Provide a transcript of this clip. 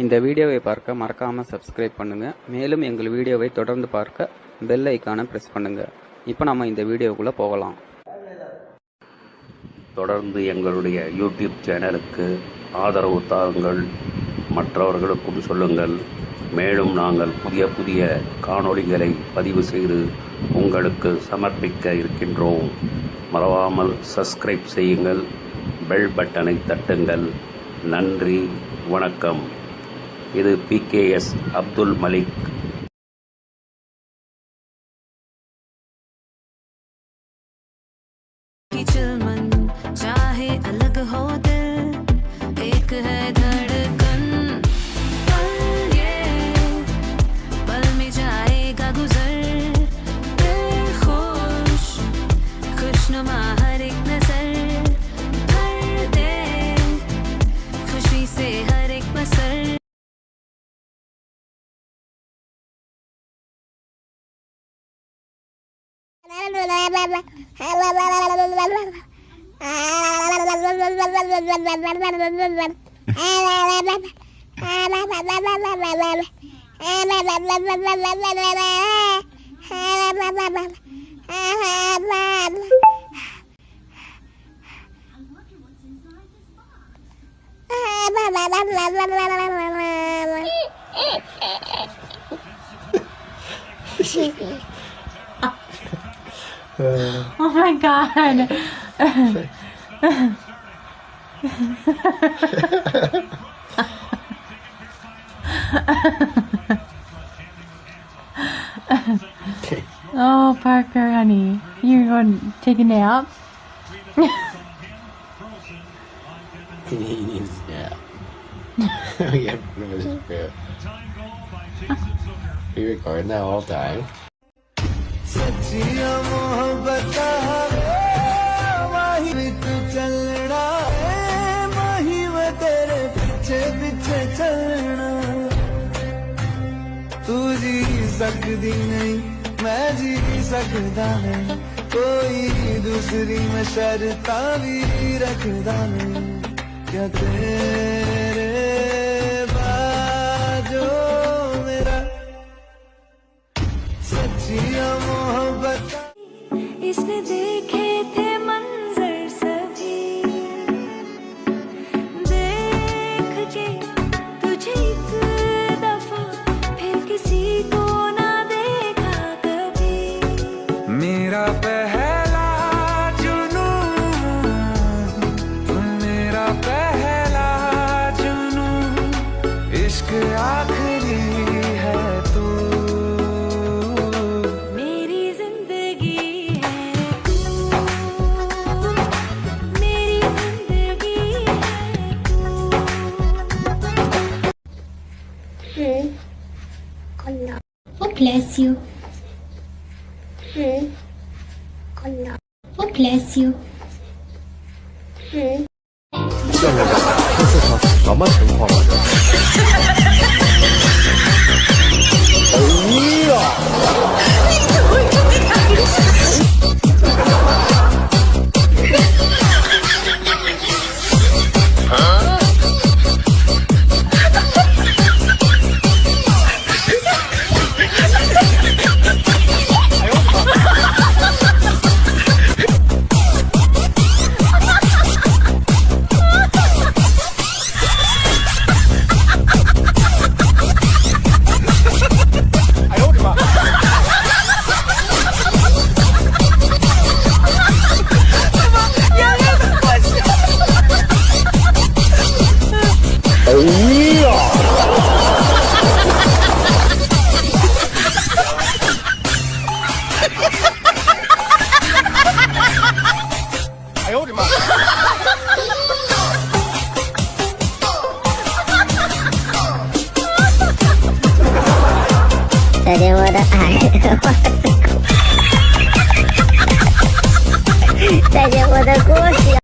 இந்த வீடியோவை பார்க்க மறக்காமல் சப்ஸ்கிரைப் பண்ணுங்கள். மேலும் எங்கள் வீடியோவை தொடர்ந்து பார்க்க பெல் ஐக்கானை ப்ரெஸ் பண்ணுங்கள். இப்போ நம்ம இந்த வீடியோக்குள்ளே போகலாம். தொடர்ந்து எங்களுடைய யூடியூப் சேனலுக்கு ஆதரவு தாருங்கள், மற்றவர்களுக்கும் சொல்லுங்கள். மேலும் நாங்கள் புதிய புதிய காணொளிகளை பதிவு செய்து உங்களுக்கு சமர்ப்பிக்க இருக்கின்றோம். மறவாமல் சப்ஸ்கிரைப் செய்யுங்கள், பெல் பட்டனை தட்டுங்கள். நன்றி, வணக்கம். இது PKS அப்துல் மலிக். चाहे अलग हो दिल, एक है धड़कन, पल ये पल में जाएगा गुजर, दिल खुश खुशनुमा हर एक नजर, भर दे खुशी से हर एक बसर. Oh my god. Oh, Parker, honey, you're going to take a nap? He needs a nap. Yeah, we record now all the time. सच्चियां मोहब्बत माही में तू चलना है, माही में तेरे पीछे पीछे चलना. तू जी सकती नहीं, मैं जी सकता नहीं, कोई दूसरी में शर्ता भी रखता नहीं. क्या तेरे बाजो मेरा सच्चियां मोहब्बत. इसने देखे थे मंजर सभी, देख के तुझे एक दफा फिर किसी को ना देखा कभी. मेरा पहला जुनून, तुम मेरा पहला जुनून, इश्क आखिरी है तू. मेरी जिंदगी है तू, मेरी जिंदगी है तू. Oh, bless you. Oh, bless you. 什么情况啊？大家我的锅。